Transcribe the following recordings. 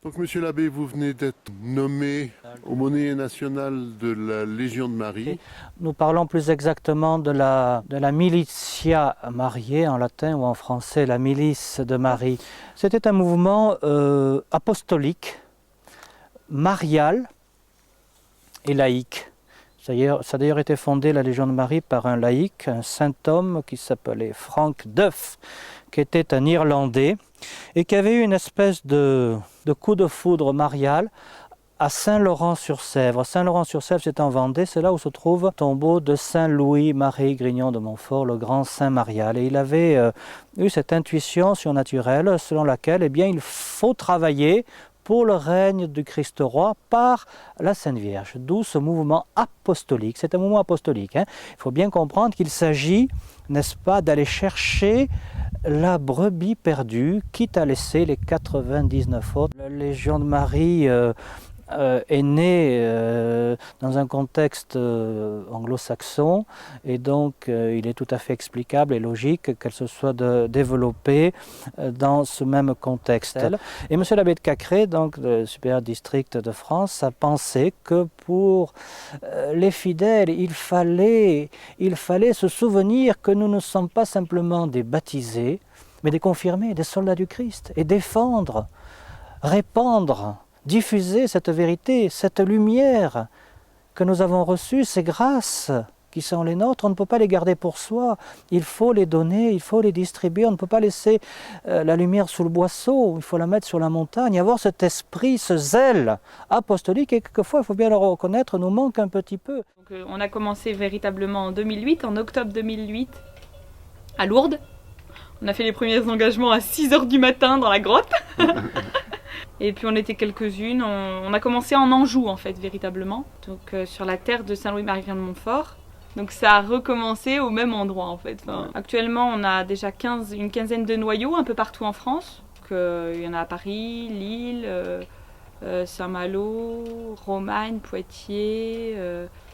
Donc, monsieur l'abbé, vous venez d'être nommé aumônier national de la Légion de Marie. Nous parlons plus exactement de la Militia Mariae en latin ou en français, la milice de Marie. C'était un mouvement apostolique, marial et laïque. Ça a d'ailleurs été fondé, la Légion de Marie, par un laïc, un saint homme qui s'appelait Frank Duff, qui était un Irlandais et qui avait eu une espèce de coup de foudre marial à Saint-Laurent-sur-Sèvre. Saint-Laurent-sur-Sèvre, c'est en Vendée, c'est là où se trouve le tombeau de Saint-Louis-Marie Grignon de Montfort, le grand saint marial. Et il avait eu cette intuition surnaturelle selon laquelle il faut travailler pour le règne du Christ roi par la Sainte Vierge, d'où ce mouvement apostolique. C'est un mouvement apostolique. Il faut bien comprendre qu'il s'agit, n'est-ce pas, d'aller chercher la brebis perdue, quitte à laisser les 99 autres. La Légion de Marie est née dans un contexte anglo-saxon et donc il est tout à fait explicable et logique qu'elle se soit développée dans ce même contexte. Et M. l'abbé de Cacré, donc le supérieur district de France, a pensé que pour les fidèles, il fallait se souvenir que nous ne sommes pas simplement des baptisés, mais des confirmés, des soldats du Christ, et défendre, répandre, diffuser cette vérité, cette lumière que nous avons reçue, ces grâces qui sont les nôtres, on ne peut pas les garder pour soi, il faut les donner, il faut les distribuer, on ne peut pas laisser la lumière sous le boisseau, il faut la mettre sur la montagne, avoir cet esprit, ce zèle apostolique, et quelquefois, il faut bien le reconnaître, nous manque un petit peu. Donc, on a commencé véritablement en 2008, en octobre 2008, à Lourdes. On a fait les premiers engagements à 6h du matin dans la grotte. Et puis on était quelques-unes. On a commencé en Anjou en fait, véritablement. Donc sur la terre de Saint-Louis-Marie de Montfort. Donc ça a recommencé au même endroit en fait. Actuellement on a déjà une quinzaine de noyaux un peu partout en France. Donc, il y en a à Paris, Lille, Saint-Malo, Romagne, Poitiers,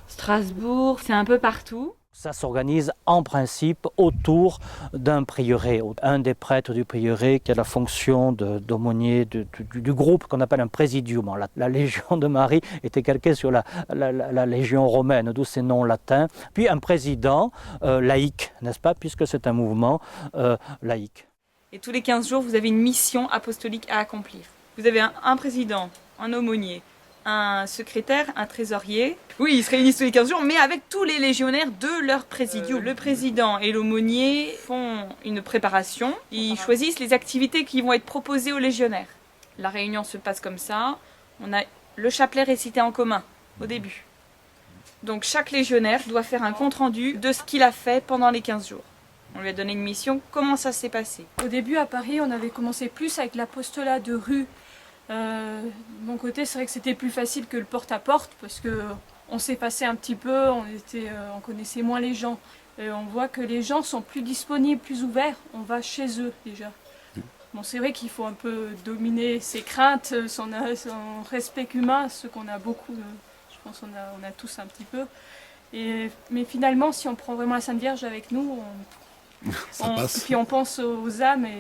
Strasbourg. C'est un peu partout. Ça s'organise en principe autour d'un prieuré. Un des prêtres du prieuré qui a la fonction d'aumônier du groupe qu'on appelle un présidium. La Légion de Marie était calquée sur la Légion romaine, d'où ces noms latins. Puis un président laïque, n'est-ce pas, puisque c'est un mouvement laïque. Et tous les 15 jours, vous avez une mission apostolique à accomplir. Vous avez un président, un aumônier, un secrétaire, un trésorier. Oui, ils se réunissent tous les 15 jours, mais avec tous les légionnaires de leur présidium. Le président et l'aumônier font une préparation. Ils choisissent les activités qui vont être proposées aux légionnaires. La réunion se passe comme ça. On a le chapelet récité en commun, au début. Donc chaque légionnaire doit faire un compte-rendu de ce qu'il a fait pendant les 15 jours. On lui a donné une mission. Comment ça s'est passé? Au début, à Paris, on avait commencé plus avec l'apostolat de rue. De mon côté, c'est vrai que c'était plus facile que le porte-à-porte parce qu'on s'est passé un petit peu, on connaissait moins les gens. Et on voit que les gens sont plus disponibles, plus ouverts, on va chez eux déjà. Bon, c'est vrai qu'il faut un peu dominer ses craintes, son respect humain, ce qu'on a beaucoup, je pense qu'on a tous un petit peu. Mais finalement, si on prend vraiment la Sainte Vierge avec nous, puis on pense aux âmes et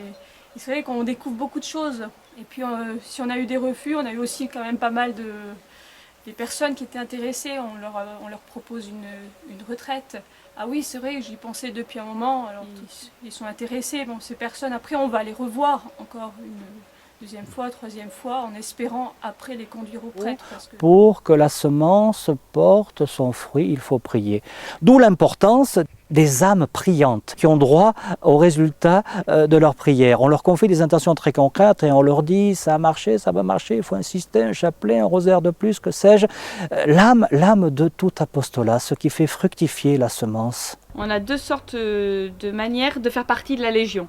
c'est vrai qu'on découvre beaucoup de choses. Et puis si on a eu des refus, on a eu aussi quand même pas mal des personnes qui étaient intéressées. On leur propose une retraite. Ah oui, c'est vrai, j'y pensais depuis un moment. Alors ils sont intéressés. Bon, ces personnes, après, on va les revoir encore une deuxième fois, troisième fois, en espérant après les conduire au prêtre. Pour que la semence porte son fruit, il faut prier. D'où l'importance des âmes priantes qui ont droit au résultat de leur prière. On leur confie des intentions très concrètes et on leur dit ça a marché, ça va marcher, il faut insister, un chapelet, un rosaire de plus, que sais-je. L'âme de tout apostolat, ce qui fait fructifier la semence. On a deux sortes de manières de faire partie de la Légion.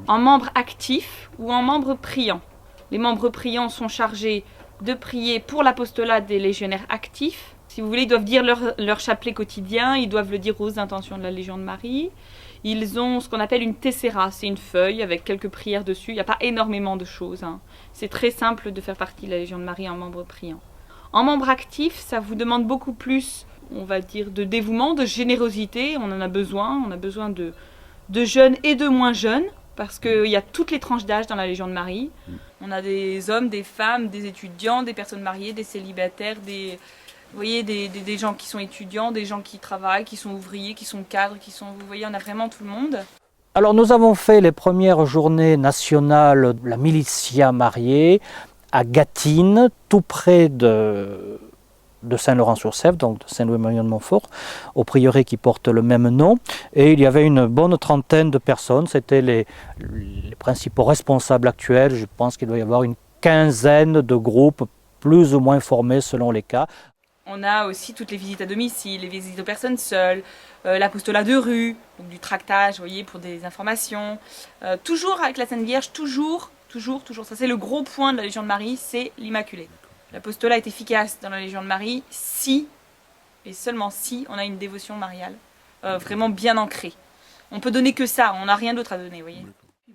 En membre actif ou en membre priant. Les membres priants sont chargés de prier pour l'apostolat des légionnaires actifs. Si vous voulez, ils doivent dire leur chapelet quotidien, ils doivent le dire aux intentions de la Légion de Marie. Ils ont ce qu'on appelle une tessera, c'est une feuille avec quelques prières dessus. Il n'y a pas énormément de choses. C'est très simple de faire partie de la Légion de Marie en membre priant. En membre actif, ça vous demande beaucoup plus, on va dire, de dévouement, de générosité. On en a besoin de jeunes et de moins jeunes, parce qu'il y a toutes les tranches d'âge dans la Légion de Marie. On a des hommes, des femmes, des étudiants, des personnes mariées, des célibataires, vous voyez, des gens qui sont étudiants, des gens qui travaillent, qui sont ouvriers, qui sont cadres, vous voyez, on a vraiment tout le monde. Alors nous avons fait les premières journées nationales de la militia mariée à Gâtine, tout près de Saint-Laurent-sur-Sèvre, donc de Saint-Louis-Marion de Montfort, au prieuré qui porte le même nom. Et il y avait une bonne trentaine de personnes, c'était les principaux responsables actuels. Je pense qu'il doit y avoir une quinzaine de groupes plus ou moins formés selon les cas. On a aussi toutes les visites à domicile, les visites aux personnes seules, l'apostolat de rue, donc du tractage, vous voyez, pour des informations. Toujours avec la Sainte Vierge, toujours. Ça c'est le gros point de la Légion de Marie, c'est l'Immaculée. L'apostolat est efficace dans la Légion de Marie si, et seulement si, on a une dévotion mariale vraiment bien ancrée. On peut donner que ça, on n'a rien d'autre à donner, vous voyez.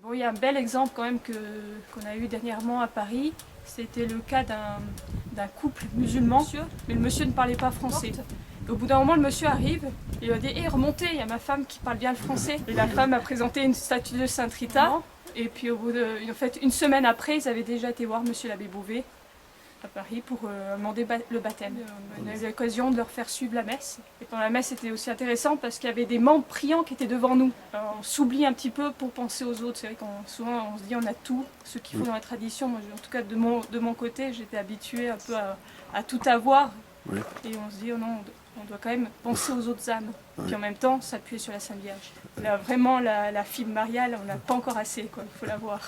Bon, il y a un bel exemple quand même qu'on a eu dernièrement à Paris. C'était le cas d'un couple musulman, mais le monsieur ne parlait pas français. Et au bout d'un moment, le monsieur arrive et il a dit « Hé, remontez, il y a ma femme qui parle bien le français ». Et la femme a présenté une statue de Sainte Rita. Et puis au bout en fait, une semaine après, ils avaient déjà été voir monsieur l'abbé Beauvais à Paris pour demander le baptême. On a eu l'occasion de leur faire suivre la messe. Et pendant la messe, c'était aussi intéressant parce qu'il y avait des membres priants qui étaient devant nous. Alors, on s'oublie un petit peu pour penser aux autres. C'est vrai qu'on souvent on se dit on a tout ce qu'il faut dans la tradition. Moi, en tout cas, de mon côté, j'étais habituée un peu à tout avoir. Oui. Et on se dit oh non, on doit quand même penser aux autres âmes. Oui. Puis en même temps, s'appuyer sur la Sainte Vierge. Là, vraiment, la fibre mariale, on l'a pas encore assez, quoi. Il faut la voir.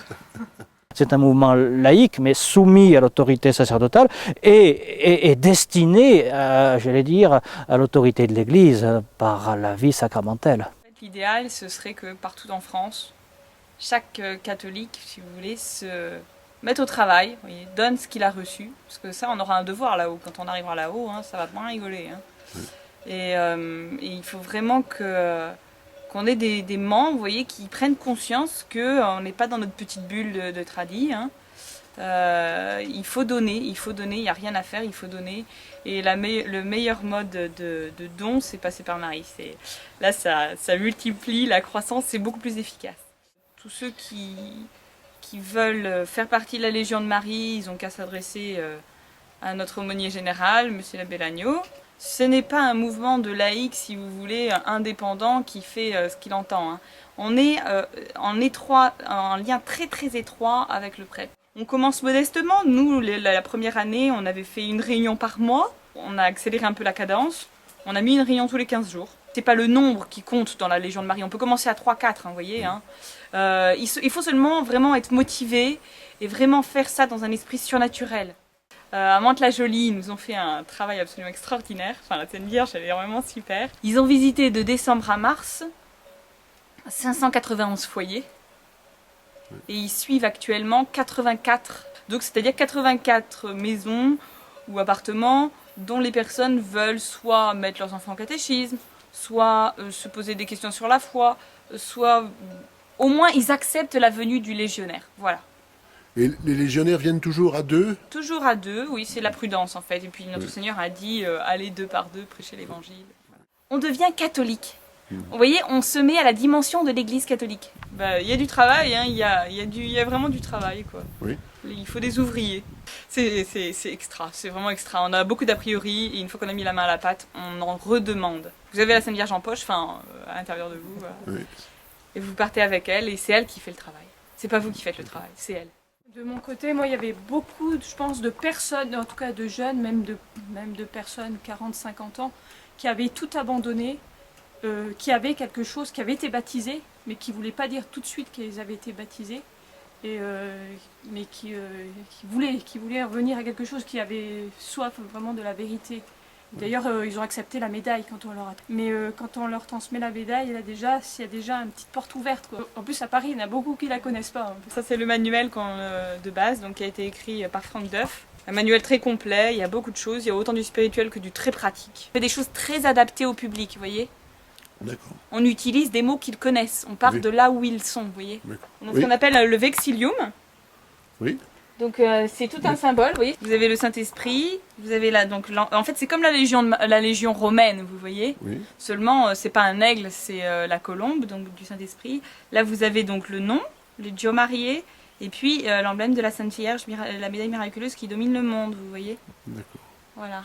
C'est un mouvement laïque, mais soumis à l'autorité sacerdotale et destiné, j'allais dire, à l'autorité de l'Église par la vie sacramentelle. L'idéal, ce serait que partout en France, chaque catholique, si vous voulez, se mette au travail, vous voyez, donne ce qu'il a reçu, parce que ça, on aura un devoir là-haut. Quand on arrivera là-haut, hein, ça va pas rigoler. Hein. Et il faut vraiment qu'on ait des membres, vous voyez, qui prennent conscience qu'on n'est pas dans notre petite bulle de tradis. Hein. Il faut donner, il n'y a rien à faire, il faut donner. Et le meilleur mode de don, c'est passer par Marie. Là, ça multiplie, la croissance, c'est beaucoup plus efficace. Tous ceux qui veulent faire partie de la Légion de Marie, ils n'ont qu'à s'adresser à notre aumônier général, monsieur l'abbé Lagneau. Ce n'est pas un mouvement de laïcs, si vous voulez, indépendant qui fait ce qu'il entend. Hein. On est en lien très très étroit avec le prêtre. On commence modestement. Nous, la première année, on avait fait une réunion par mois. On a accéléré un peu la cadence. On a mis une réunion tous les 15 jours. C'est pas le nombre qui compte dans la Légion de Marie. On peut commencer à 3-4, hein, vous voyez. Hein. Il faut seulement vraiment être motivé et vraiment faire ça dans un esprit surnaturel. À Mantes-la-Jolie, ils nous ont fait un travail absolument extraordinaire. Enfin, la Sainte Vierge, elle est vraiment super. Ils ont visité de décembre à mars 591 foyers. Et ils suivent actuellement 84. Donc, c'est-à-dire 84 maisons ou appartements dont les personnes veulent soit mettre leurs enfants en catéchisme, soit se poser des questions sur la foi, soit au moins ils acceptent la venue du légionnaire. Voilà. Et les légionnaires viennent toujours à deux? Toujours à deux, oui, c'est la prudence en fait. Et puis notre Seigneur a dit allez 2 par 2, prêcher l'évangile. Voilà. On devient catholique. Vous voyez, on se met à la dimension de l'église catholique. Il y a du travail, hein, il y a vraiment du travail, quoi. Oui. Il faut des ouvriers. C'est extra, c'est vraiment extra. On a beaucoup d'a priori et une fois qu'on a mis la main à la pâte, on en redemande. Vous avez la Sainte Vierge en poche, enfin à l'intérieur de vous. Voilà. Oui. Et vous partez avec elle et c'est elle qui fait le travail. C'est pas vous qui faites le travail, c'est elle. De mon côté, moi, il y avait beaucoup, je pense, de personnes, en tout cas de jeunes, même de personnes 40-50 ans, qui avaient tout abandonné, qui avaient quelque chose, qui avaient été baptisés, mais qui ne voulaient pas dire tout de suite qu'ils avaient été baptisés, mais qui voulaient revenir à quelque chose, qui avait soif vraiment de la vérité. D'ailleurs, ils ont accepté la médaille quand on leur a... Mais quand on leur transmet la médaille, il y a déjà une petite porte ouverte, quoi. En plus, à Paris, il y en a beaucoup qui ne la connaissent pas. Hein. Ça, c'est le manuel de base, donc, qui a été écrit par Franck Duff. Un manuel très complet, il y a beaucoup de choses, il y a autant du spirituel que du très pratique. Il y a des choses très adaptées au public, vous voyez. D'accord. On utilise des mots qu'ils connaissent, on part de là où ils sont, vous voyez. Donc, ce qu'on appelle le vexilium. Oui. Donc c'est tout un symbole, vous voyez. Vous avez le Saint-Esprit, vous avez en fait c'est comme la légion romaine, vous voyez. Oui. Seulement c'est pas un aigle, c'est la colombe donc du Saint-Esprit. Là vous avez donc le nom, le Dio marié, et puis l'emblème de la Sainte Vierge, la médaille miraculeuse qui domine le monde, vous voyez. D'accord. Voilà.